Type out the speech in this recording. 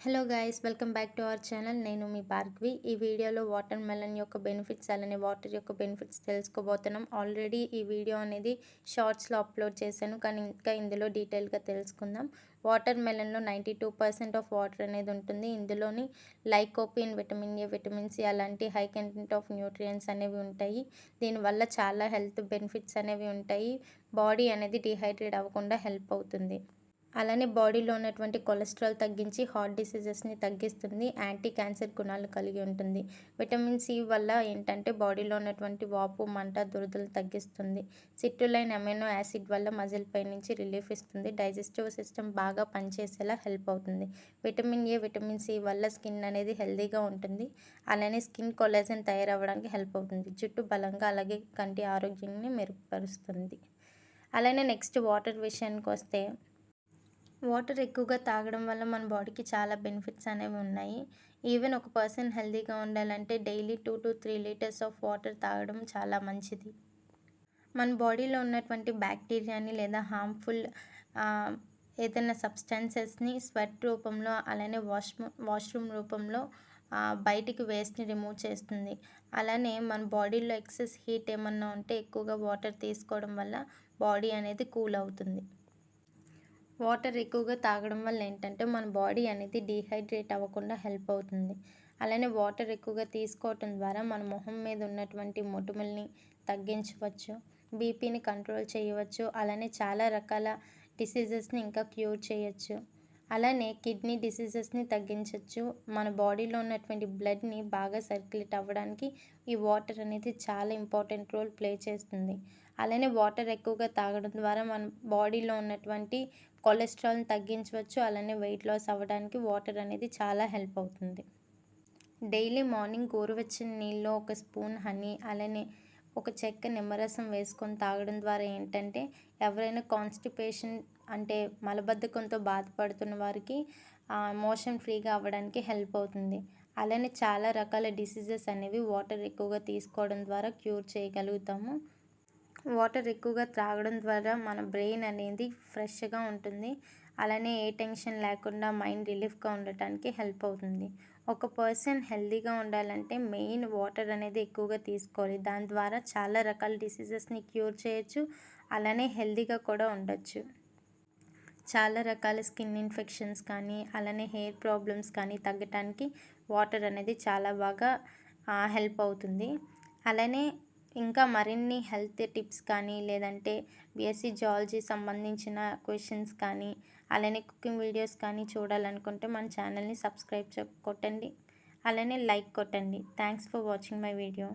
Hello guys, welcome back to our channel. నేను మీ భార్గవి. ఈ వీడియోలో వాటర్ మెలన్ యొక్క బెనిఫిట్స్ అలానే వాటర్ యొక్క బెనిఫిట్స్ తెలుసుకోబోతున్నాం. ఆల్రెడీ ఈ వీడియో అనేది షార్ట్స్లో అప్లోడ్ చేశాను, కానీ ఇంకా ఇందులో డీటెయిల్గా తెలుసుకుందాం. వాటర్ మెలన్లో 92% ఆఫ్ వాటర్ అనేది ఉంటుంది. ఇందులోని lycopene, vitamin A, vitamin C అలాంటి హై కంటెంట్ ఆఫ్ న్యూట్రియంట్స్ అనేవి ఉంటాయి. దీనివల్ల చాలా హెల్త్ బెనిఫిట్స్ అనేవి ఉంటాయి. బాడీ అనేది డిహైడ్రేట్ అవ్వకుండా హెల్ప్ అవుతుంది. అలానే బాడీలో ఉన్నటువంటి కొలెస్ట్రాల్ తగ్గించి హార్ట్ డిసీజెస్ని తగ్గిస్తుంది. యాంటీ క్యాన్సర్ గుణాలు కలిగి ఉంటుంది. విటమిన్ సి వల్ల ఏంటంటే బాడీలో ఉన్నటువంటి వాపు, మంట, దురదలు తగ్గిస్తుంది. సిట్రులైన్ అమైనో యాసిడ్ వల్ల మజిల్ పెయిన్ నుంచి రిలీఫ్ ఇస్తుంది. డైజెస్టివ్ సిస్టమ్ బాగా పనిచేసేలా హెల్ప్ అవుతుంది. విటమిన్ ఏ, విటమిన్ సి వల్ల స్కిన్ అనేది హెల్తీగా ఉంటుంది. అలానే స్కిన్ కొలాజన్ తయారవ్వడానికి హెల్ప్ అవుతుంది. జుట్టు బలంగా అలాగే కంటి ఆరోగ్యాన్ని మెరుగుపరుస్తుంది. అలానే నెక్స్ట్ వాటర్ విషయానికి వస్తే, వాటర్ ఎక్కువగా తాగడం వల్ల మన బాడీకి చాలా బెనిఫిట్స్ అనేవి ఉన్నాయి. ఈవెన్ ఒక పర్సన్ హెల్తీగా ఉండాలంటే daily 2 to 3 litres of water తాగడం చాలా మంచిది. మన బాడీలో ఉన్నటువంటి బ్యాక్టీరియాని లేదా హార్మ్ఫుల్ ఏదైనా సబ్స్టాన్సెస్ని స్వెట్ రూపంలో అలానే వాష్రూమ్ రూపంలో బయటికి వేస్ట్ని రిమూవ్ చేస్తుంది. అలానే మన బాడీలో ఎక్సెస్ హీట్ ఏమన్నా ఉంటే ఎక్కువగా వాటర్ తీసుకోవడం వల్ల బాడీ అనేది కూల్ అవుతుంది. వాటర్ ఎక్కువగా తాగడం వల్ల ఏంటంటే మన బాడీ అనేది డీహైడ్రేట్ అవ్వకుండా హెల్ప్ అవుతుంది. అలానే వాటర్ ఎక్కువగా తీసుకోవటం ద్వారా మన మొహం మీద ఉన్నటువంటి మొటిమల్ని తగ్గించవచ్చు. బీపీని కంట్రోల్ చేయవచ్చు. అలానే చాలా రకాల డిసీజెస్ని ఇంకా క్యూర్ చేయొచ్చు. అలానే కిడ్నీ డిసీజెస్ని తగ్గించవచ్చు. మన బాడీలో ఉన్నటువంటి బ్లడ్ని బాగా సర్క్యులేట్ అవ్వడానికి ఈ వాటర్ అనేది చాలా ఇంపార్టెంట్ రోల్ ప్లే చేస్తుంది. అలానే వాటర్ ఎక్కువగా తాగడం ద్వారా మన బాడీలో ఉన్నటువంటి కొలెస్ట్రాల్ని తగ్గించవచ్చు. అలానే వెయిట్ లాస్ అవ్వడానికి వాటర్ అనేది చాలా హెల్ప్ అవుతుంది. డైలీ మార్నింగ్ గోరువెచ్చని నీళ్ళలో ఒక స్పూన్ హనీ అలానే ఒక చెక్క నిమ్మరసం వేసుకొని తాగడం ద్వారా ఏంటంటే ఎవరైనా కాన్స్టిపేషన్ అంటే మలబద్ధకంతో బాధపడుతున్న వారికి మోషన్ ఫ్రీగా అవ్వడానికి హెల్ప్ అవుతుంది. అలానే చాలా రకాల డిసీజెస్ అనేవి వాటర్ ఎక్కువగా తీసుకోవడం ద్వారా క్యూర్ చేయగలుగుతాము. వాటర్ ఎక్కువగా త్రాగడం ద్వారా మన బ్రెయిన్ అనేది ఫ్రెష్గా ఉంటుంది. అలానే ఏ టెన్షన్ లేకుండా మైండ్ రిలీఫ్గా ఉండటానికి హెల్ప్ అవుతుంది. ఒక పర్సన్ హెల్తీగా ఉండాలంటే మెయిన్ వాటర్ అనేది ఎక్కువగా తీసుకోవాలి. దాని ద్వారా చాలా రకాల డిసీజెస్ని క్యూర్ చేయొచ్చు. అలానే హెల్తీగా కూడా ఉండొచ్చు. చాలా రకాల స్కిన్ ఇన్ఫెక్షన్స్ కానీ అలానే హెయిర్ ప్రాబ్లమ్స్ కానీ తగ్గటానికి వాటర్ అనేది చాలా బాగా హెల్ప్ అవుతుంది. అలానే ఇంకా మరిన్ని హెల్త్ టిప్స్ కానీ లేదంటే బీఎస్సీ జువాలజీ సంబంధించిన క్వశ్చన్స్ కానీ అలానే కుకింగ్ వీడియోస్ కానీ చూడాలనుకుంటే మన ఛానల్ని సబ్స్క్రైబ్ కొట్టండి. అలానే లైక్ కొట్టండి. Thanks for watching my video.